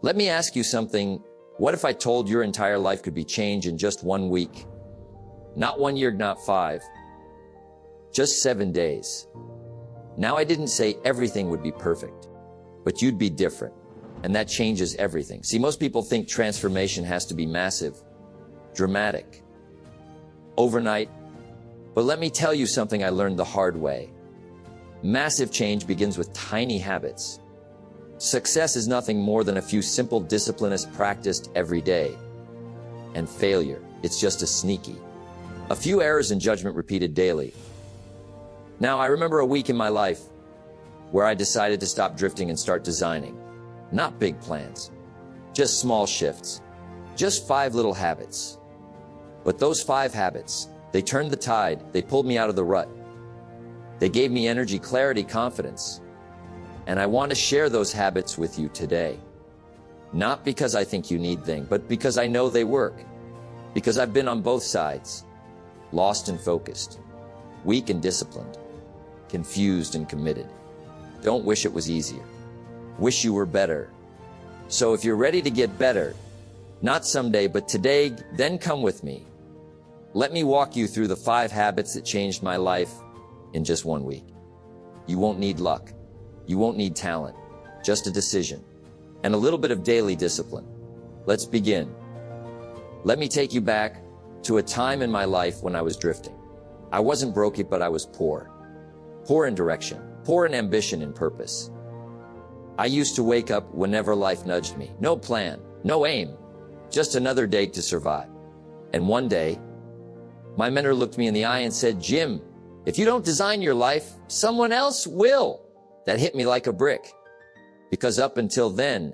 Let me ask you something. What if I told your entire life could be changed in just 1 week? Not 1 year, not 5. Just 7 days. Now, I didn't say everything would be perfect, but you'd be different. And that changes everything. See, most people think transformation has to be massive, dramatic, overnight. But let me tell you something I learned the hard way. Massive change begins with tiny habits. Success is nothing more than a few simple disciplines practiced every day. And failure, it's just a few errors in judgment repeated daily. Now, I remember a week in my life where I decided to stop drifting and start designing. Not big plans, just small shifts, just 5 little habits. But those 5 habits, they turned the tide, they pulled me out of the rut. They gave me energy, clarity, confidence. And I want to share those habits with you today. Not because I think you need them, but because I know they work. Because I've been on both sides. Lost and focused. Weak and disciplined. Confused and committed. Don't wish it was easier. Wish you were better. So if you're ready to get better, not someday, but today, then come with me. Let me walk you through the 5 habits that changed my life in just 1 week. You won't need luck. You won't need talent. Just a decision. And a little bit of daily discipline. Let's begin. Let me take you back to a time in my life when I was drifting. I wasn't broke, but I was poor. Poor in direction. Poor in ambition and purpose. I used to wake up whenever life nudged me. No plan, no aim, just another day to survive. And one day, my mentor looked me in the eye and said, "Jim, if you don't design your life, someone else will." That hit me like a brick. Because up until then,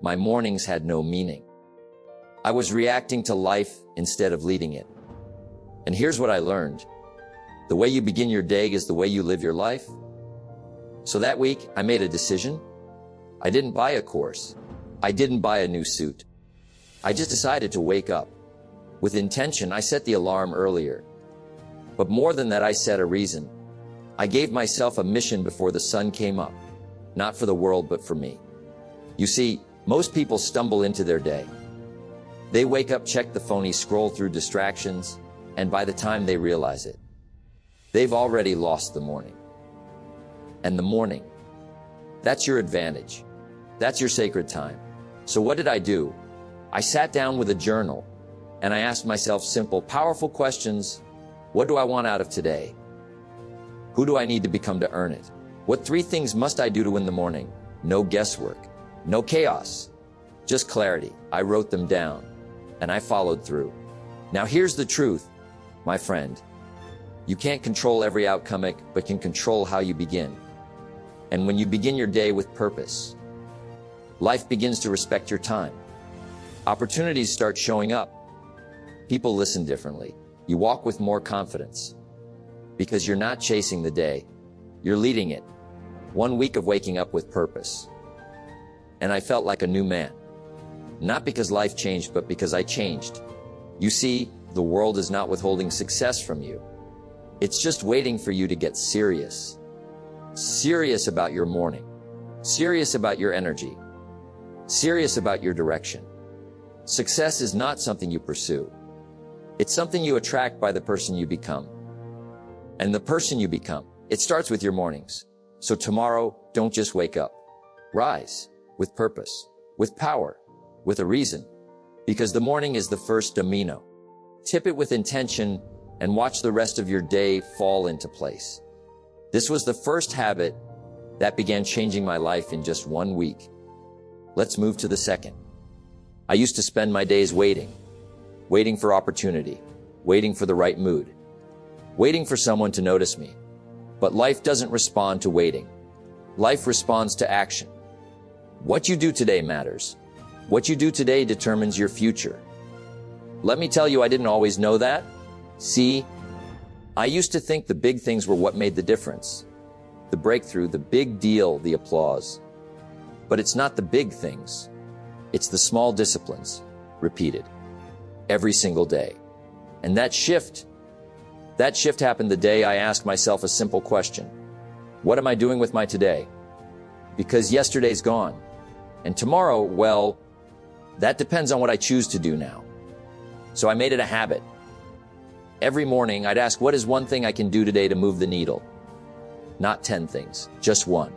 my mornings had no meaning. I was reacting to life instead of leading it. And here's what I learned. The way you begin your day is the way you live your life. So that week, I made a decision. I didn't buy a course. I didn't buy a new suit. I just decided to wake up. With intention, I set the alarm earlier. But more than that, I set a reason. I gave myself a mission before the sun came up. Not for the world, but for me. You see, most people stumble into their day. They wake up, check the phone, scroll through distractions, and by the time they realize it, they've already lost the morning. And the morning, that's your advantage. That's your sacred time. So what did I do? I sat down with a journal, and I asked myself simple, powerful questions. What do I want out of today? Who do I need to become to earn it? What 3 things must I do to win the morning? No guesswork, no chaos, just clarity. I wrote them down, and I followed through. Now here's the truth, my friend. You can't control every outcome, but can control how you begin. And when you begin your day with purpose, life begins to respect your time. Opportunities start showing up. People listen differently. You walk with more confidence. Because you're not chasing the day, you're leading it. 1 week of waking up with purpose. And I felt like a new man. Not because life changed, but because I changed. You see, the world is not withholding success from you. It's just waiting for you to get serious. Serious about your morning. Serious about your energy. Serious about your direction. Success is not something you pursue. It's something you attract by the person you become. And the person you become, it starts with your mornings. So tomorrow, don't just wake up. Rise with purpose, with power, with a reason. Because the morning is the first domino. Tip it with intention and watch the rest of your day fall into place. This was the first habit that began changing my life in just 1 week. Let's move to the second. I used to spend my days waiting for opportunity, waiting for the right mood, waiting for someone to notice me. But life doesn't respond to waiting. Life responds to action. What you do today matters. What you do today determines your future. Let me tell you, I didn't always know that. See, I used to think the big things were what made the difference. The breakthrough, the big deal, the applause. But it's not the big things. It's the small disciplines, repeated, every single day. And that shift happened the day I asked myself a simple question. What am I doing with my today? Because yesterday's gone. And tomorrow, well, That depends on what I choose to do now. So I made it a habit. Every morning, I'd ask, what is one thing I can do today to move the needle? Not 10 things, just one.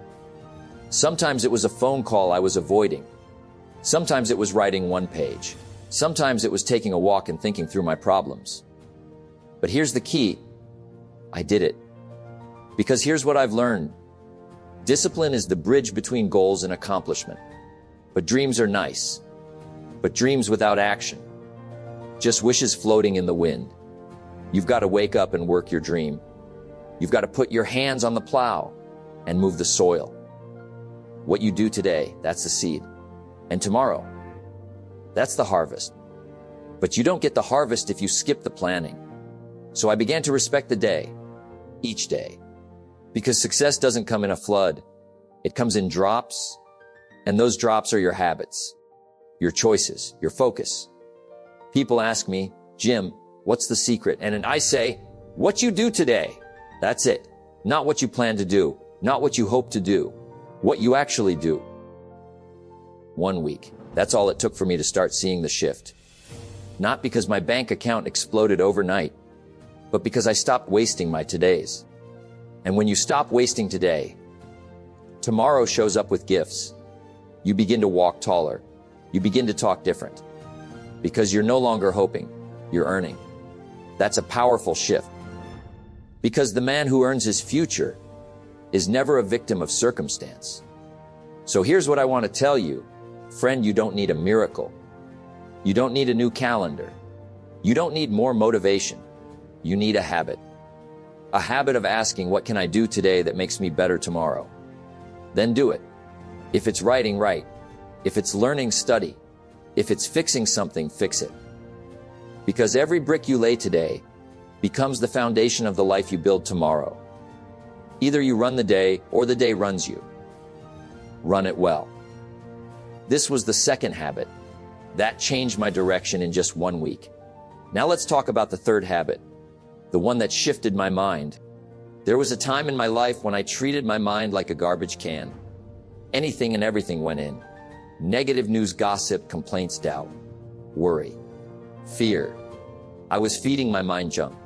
Sometimes it was a phone call I was avoiding. Sometimes it was writing one page. Sometimes it was taking a walk and thinking through my problems. But here's the key. I did it. Because here's what I've learned. Discipline is the bridge between goals and accomplishment. But dreams are nice. But dreams without action. Just wishes floating in the wind. You've got to wake up and work your dream. You've got to put your hands on the plow and move the soil. What you do today, that's the seed. And tomorrow, that's the harvest. But you don't get the harvest if you skip the planning. So I began to respect the day, each day. Because success doesn't come in a flood. It comes in drops, and those drops are your habits, your choices, your focus. People ask me, Jim, what's the secret? And I say, what you do today. That's it. Not what you plan to do, not what you hope to do, what you actually do. 1 week. That's all it took for me to start seeing the shift. Not because my bank account exploded overnight, but because I stopped wasting my todays. And when you stop wasting today, tomorrow shows up with gifts. You begin to walk taller. You begin to talk different. Because you're no longer hoping, you're earning. That's a powerful shift. Because the man who earns his future is never a victim of circumstance. So here's what I want to tell you. Friend, you don't need a miracle. You don't need a new calendar. You don't need more motivation. You need a habit. A habit of asking, what can I do today that makes me better tomorrow? Then do it. If it's writing, write. If it's learning, study. If it's fixing something, fix it. Because every brick you lay today becomes the foundation of the life you build tomorrow. Either you run the day or the day runs you. Run it well. This was the second habit. That changed my direction in just 1 week. Now let's talk about the third habit, the one that shifted my mind. There was a time in my life when I treated my mind like a garbage can. Anything and everything went in. Negative news, gossip, complaints, doubt, worry, fear. I was feeding my mind junk.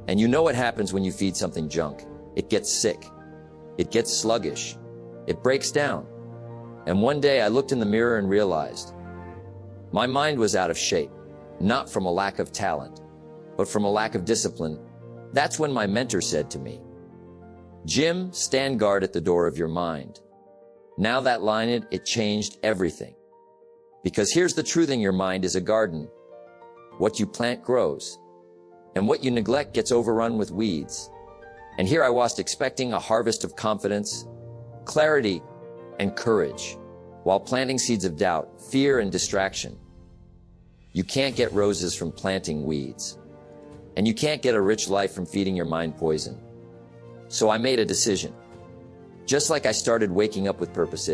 And you know what happens when you feed something junk? It gets sick. It gets sluggish. It breaks down. And one day I looked in the mirror and realized my mind was out of shape, not from a lack of talent, but from a lack of discipline. That's when my mentor said to me, Jim, stand guard at the door of your mind. Now that line, it changed everything. Because here's the truth, in your mind is a garden. What you plant grows, and what you neglect gets overrun with weeds. And here I was expecting a harvest of confidence, clarity, and courage, while planting seeds of doubt, fear, and distraction. You can't get roses from planting weeds, and you can't get a rich life from feeding your mind poison. So I made a decision. Just like I started waking up with purpose,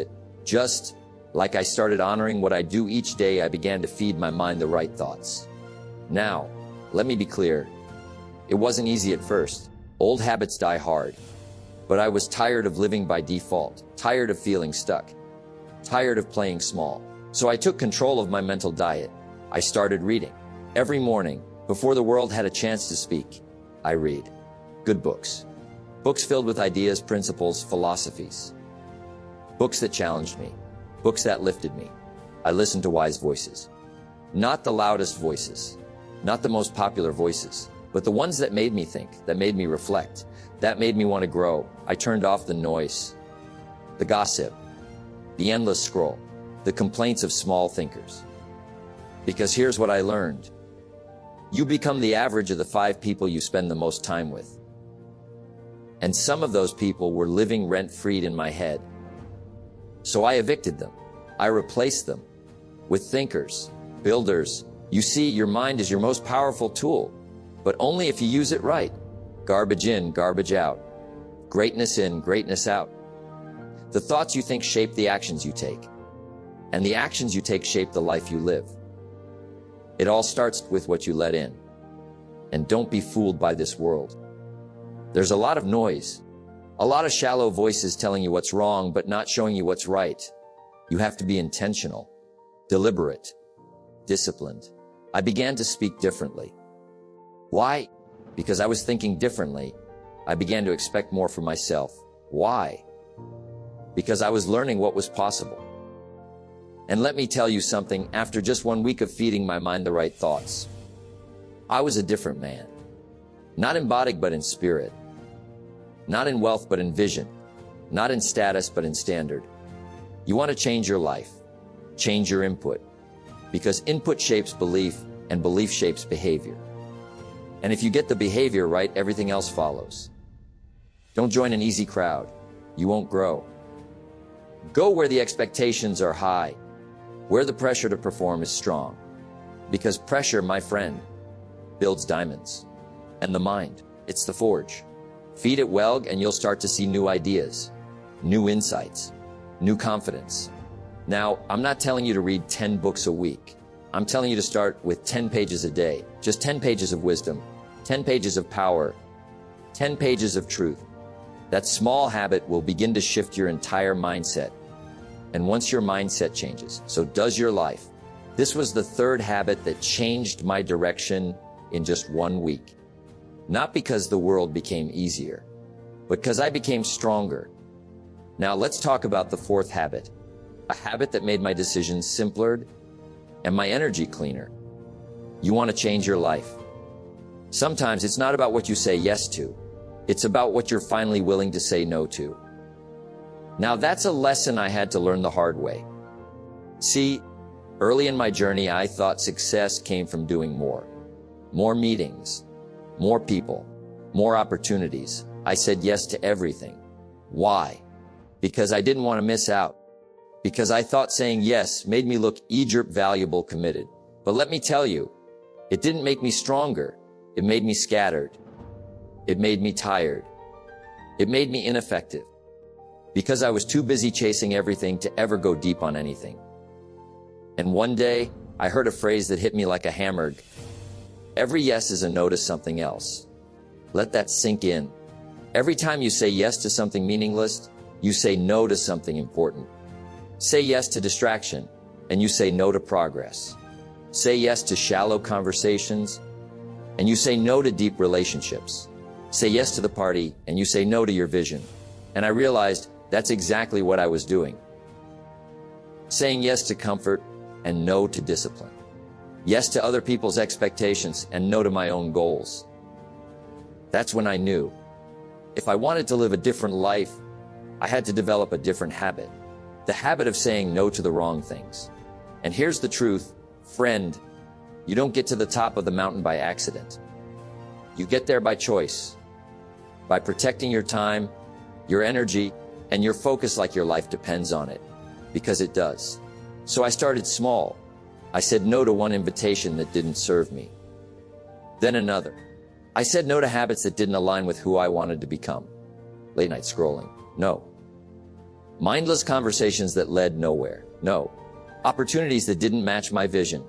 just like I started honoring what I do each day, I began to feed my mind the right thoughts. Now, let me be clear. It wasn't easy at first. Old habits die hard. But I was tired of living by default, tired of feeling stuck, tired of playing small. So I took control of my mental diet. I started reading. Every morning, before the world had a chance to speak, I read good books. Books filled with ideas, principles, philosophies. Books that challenged me. Books that lifted me. I listened to wise voices. Not the loudest voices. Not the most popular voices. But the ones that made me think, that made me reflect, that made me want to grow. I turned off the noise, the gossip, the endless scroll, the complaints of small thinkers. Because here's what I learned. You become the average of the 5 people you spend the most time with. And some of those people were living rent-free in my head. So I evicted them. I replaced them with thinkers, builders. You see, your mind is your most powerful tool, but only if you use it right. Garbage in, garbage out. Greatness in, greatness out. The thoughts you think shape the actions you take, and the actions you take shape the life you live. It all starts with what you let in. And don't be fooled by this world. There's a lot of noise, a lot of shallow voices telling you what's wrong, but not showing you what's right. You have to be intentional. deliberate, disciplined. I began to speak differently. Why? Because I was thinking differently. I began to expect more from myself. Why? Because I was learning what was possible. And let me tell you something, after just 1 week of feeding my mind the right thoughts, I was a different man. Not in body, but in spirit. Not in wealth, but in vision. Not in status, but in standard. You want to change your life. Change your input. Because input shapes belief, and belief shapes behavior. And if you get the behavior right, everything else follows. Don't join an easy crowd. You won't grow. Go where the expectations are high, where the pressure to perform is strong. Because pressure, my friend, builds diamonds. And the mind, it's the forge. Feed it well and you'll start to see new ideas, new insights, new confidence. Now, I'm not telling you to read 10 books a week. I'm telling you to start with 10 pages a day, just 10 pages of wisdom, 10 pages of power, 10 pages of truth. That small habit will begin to shift your entire mindset. And once your mindset changes, so does your life. This was the third habit that changed my direction in just 1 week. Not because the world became easier, but because I became stronger. Now let's talk about the fourth habit, a habit that made my decisions simpler and my energy cleaner. You want to change your life. Sometimes it's not about what you say yes to. It's about what you're finally willing to say no to. Now that's a lesson I had to learn the hard way. See, early in my journey, I thought success came from doing more. More meetings, more people, more opportunities. I said yes to everything. Why? Because I didn't want to miss out. Because I thought saying yes made me look Egypt valuable, committed. But let me tell you, it didn't make me stronger. It made me scattered. It made me tired. It made me ineffective. Because I was too busy chasing everything to ever go deep on anything. And one day, I heard a phrase that hit me like a hammer. Every yes is a no to something else. Let that sink in. Every time you say yes to something meaningless, you say no to something important. Say yes to distraction, and you say no to progress. Say yes to shallow conversations, and you say no to deep relationships. Say yes to the party, and you say no to your vision. And I realized that's exactly what I was doing. Saying yes to comfort and no to discipline. Yes to other people's expectations and no to my own goals. That's when I knew. If I wanted to live a different life, I had to develop a different habit. The habit of saying no to the wrong things. And here's the truth, friend, you don't get to the top of the mountain by accident. You get there by choice, by protecting your time, your energy, and your focus like your life depends on it, because it does. So I started small. I said no to one invitation that didn't serve me. Then another. I said no to habits that didn't align with who I wanted to become. Late night scrolling. No. Mindless conversations that led nowhere. No. Opportunities that didn't match my vision.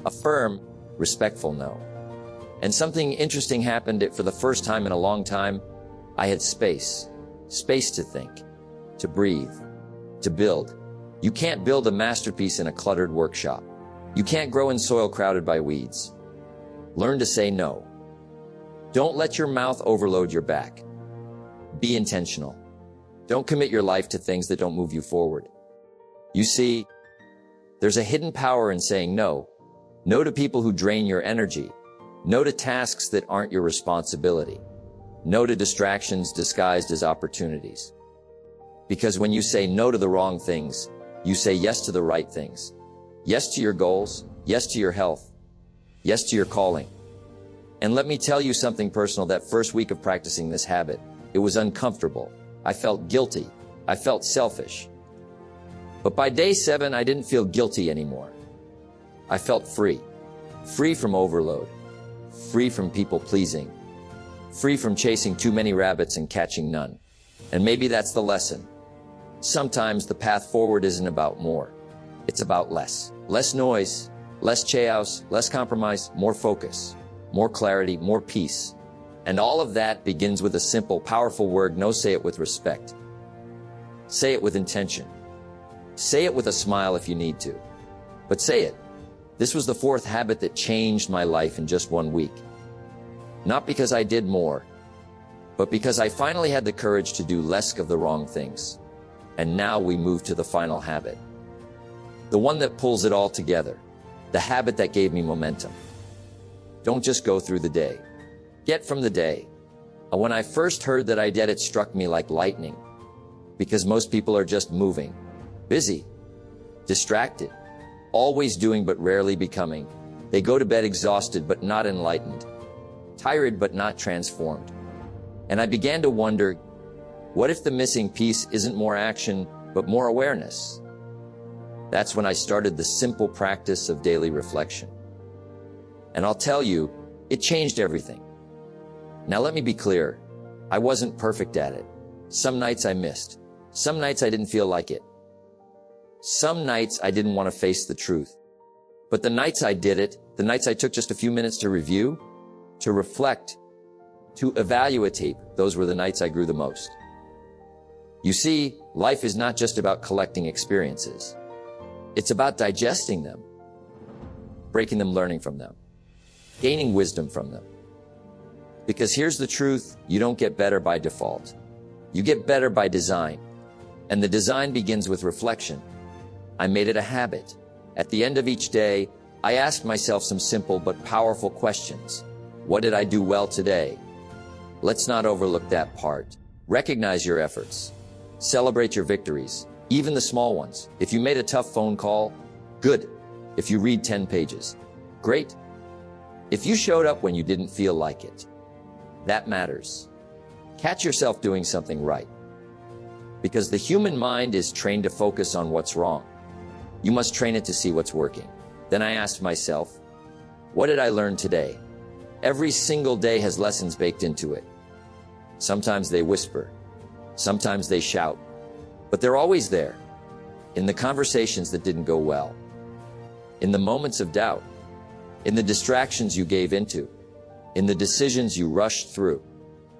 A firm, respectful no. And something interesting happened. For the first time in a long time, I had space. Space to think, to breathe, to build. You can't build a masterpiece in a cluttered workshop. You can't grow in soil crowded by weeds. Learn to say no. Don't let your mouth overload your back. Be intentional. Don't commit your life to things that don't move you forward. You see, there's a hidden power in saying no. No to people who drain your energy. No to tasks that aren't your responsibility. No to distractions disguised as opportunities. Because when you say no to the wrong things, you say yes to the right things. Yes to your goals. Yes to your health. Yes to your calling. And let me tell you something personal. That first week of practicing this habit, it was uncomfortable. I felt guilty. I felt selfish. But by day 7, I didn't feel guilty anymore. I felt free. Free from overload. Free from people pleasing. Free from chasing too many rabbits and catching none. And maybe that's the lesson. Sometimes the path forward isn't about more. It's about less. Less noise, less chaos, less compromise, more focus, more clarity, more peace. And all of that begins with a simple, powerful word. No, say it with respect. Say it with intention. Say it with a smile if you need to. But say it. This was the fourth habit that changed my life in just 1 week. Not because I did more, but because I finally had the courage to do less of the wrong things. And now we move to the final habit. The one that pulls it all together. The habit that gave me momentum. Don't just go through the day. Get from the day. When I first heard that I did, it struck me like lightning. Because most people are just moving, busy, distracted, always doing but rarely becoming. They go to bed exhausted but not enlightened, tired but not transformed. And I began to wonder, what if the missing piece isn't more action but more awareness? That's when I started the simple practice of daily reflection. And I'll tell you, it changed everything. Now let me be clear, I wasn't perfect at it. Some nights I missed. Some nights I didn't feel like it. Some nights I didn't want to face the truth. But the nights I did it, the nights I took just a few minutes to review, to reflect, to evaluate, those were the nights I grew the most. You see, life is not just about collecting experiences. It's about digesting them, breaking them, learning from them, gaining wisdom from them. Because here's the truth, you don't get better by default. You get better by design. And the design begins with reflection. I made it a habit. At the end of each day, I asked myself some simple but powerful questions. What did I do well today? Let's not overlook that part. Recognize your efforts. Celebrate your victories, even the small ones. If you made a tough phone call, good. If you read 10 pages, great. If you showed up when you didn't feel like it, that matters. Catch yourself doing something right. Because the human mind is trained to focus on what's wrong. You must train it to see what's working. Then I asked myself, what did I learn today? Every single day has lessons baked into it. Sometimes they whisper. Sometimes they shout. But they're always there. In the conversations that didn't go well. In the moments of doubt. In the distractions you gave into. In the decisions you rushed through.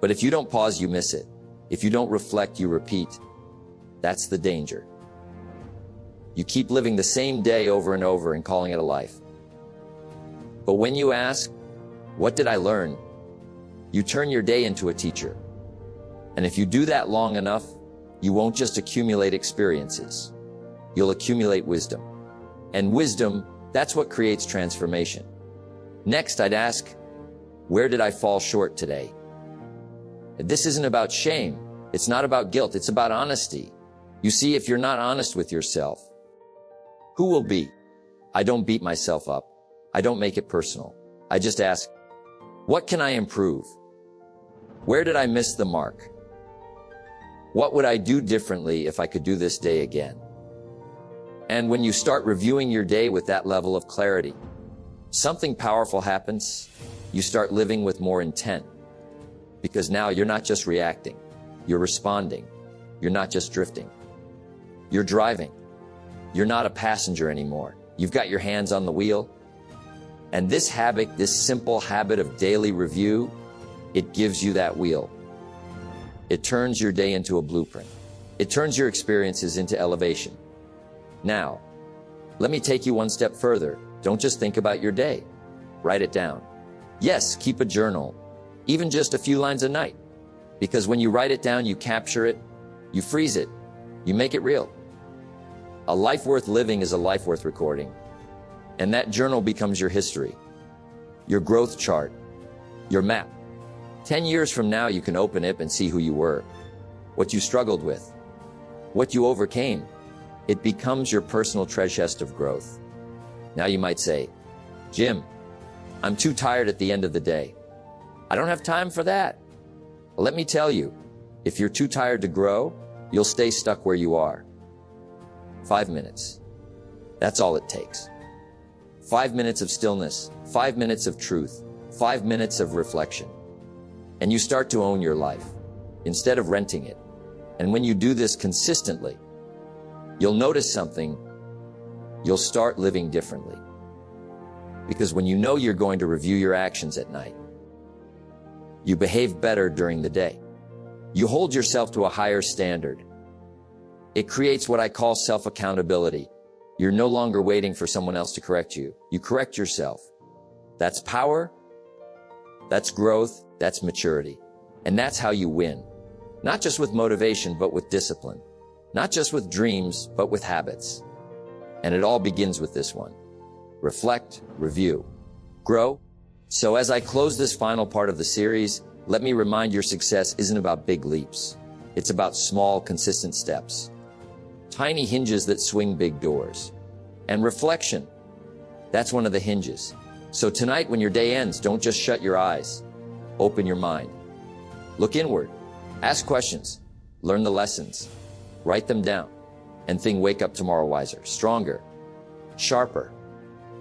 But if you don't pause, you miss it. If you don't reflect, you repeat. That's the danger. You keep living the same day over and over and calling it a life. But when you ask, what did I learn? You turn your day into a teacher. And if you do that long enough, you won't just accumulate experiences. You'll accumulate wisdom. And wisdom, that's what creates transformation. Next, I'd ask, where did I fall short today? This isn't about shame. It's not about guilt. It's about honesty. You see, if you're not honest with yourself, who will be? I don't beat myself up. I don't make it personal. I just ask, what can I improve? Where did I miss the mark? What would I do differently if I could do this day again? And when you start reviewing your day with that level of clarity, something powerful happens. You start living with more intent. Because now you're not just reacting. You're responding. You're not just drifting. You're driving. You're not a passenger anymore. You've got your hands on the wheel. And this habit, this simple habit of daily review, it gives you that wheel. It turns your day into a blueprint. It turns your experiences into elevation. Now, let me take you one step further. Don't just think about your day. Write it down. Yes, keep a journal, even just a few lines a night. Because when you write it down, you capture it, you freeze it, you make it real. A life worth living is a life worth recording. And that journal becomes your history, your growth chart, your map. 10 years from now, you can open it and see who you were, what you struggled with, what you overcame. It becomes your personal treasure chest of growth. Now you might say, Jim, I'm too tired at the end of the day. I don't have time for that. Well, let me tell you, if you're too tired to grow, you'll stay stuck where you are. 5 minutes. That's all it takes. 5 minutes of stillness, 5 minutes of truth, 5 minutes of reflection. And you start to own your life instead of renting it. And when you do this consistently, you'll notice something. You'll start living differently. Because when you know you're going to review your actions at night, you behave better during the day. You hold yourself to a higher standard. It creates what I call self-accountability. You're no longer waiting for someone else to correct you. You correct yourself. That's power. That's growth. That's maturity. And that's how you win. Not just with motivation, but with discipline. Not just with dreams, but with habits. And it all begins with this one. Reflect, review, grow. So as I close this final part of the series, let me remind your success isn't about big leaps. It's about small, consistent steps. Tiny hinges that swing big doors. And reflection. That's one of the hinges. So tonight, when your day ends, don't just shut your eyes. Open your mind. Look inward. Ask questions. Learn the lessons. Write them down. And think, wake up tomorrow wiser, stronger, sharper.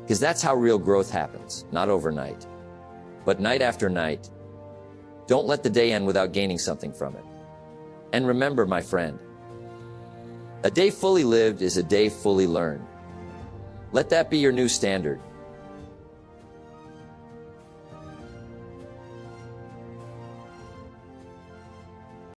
Because that's how real growth happens, not overnight, but night after night. Don't let the day end without gaining something from it. And remember, my friend, a day fully lived is a day fully learned. Let that be your new standard.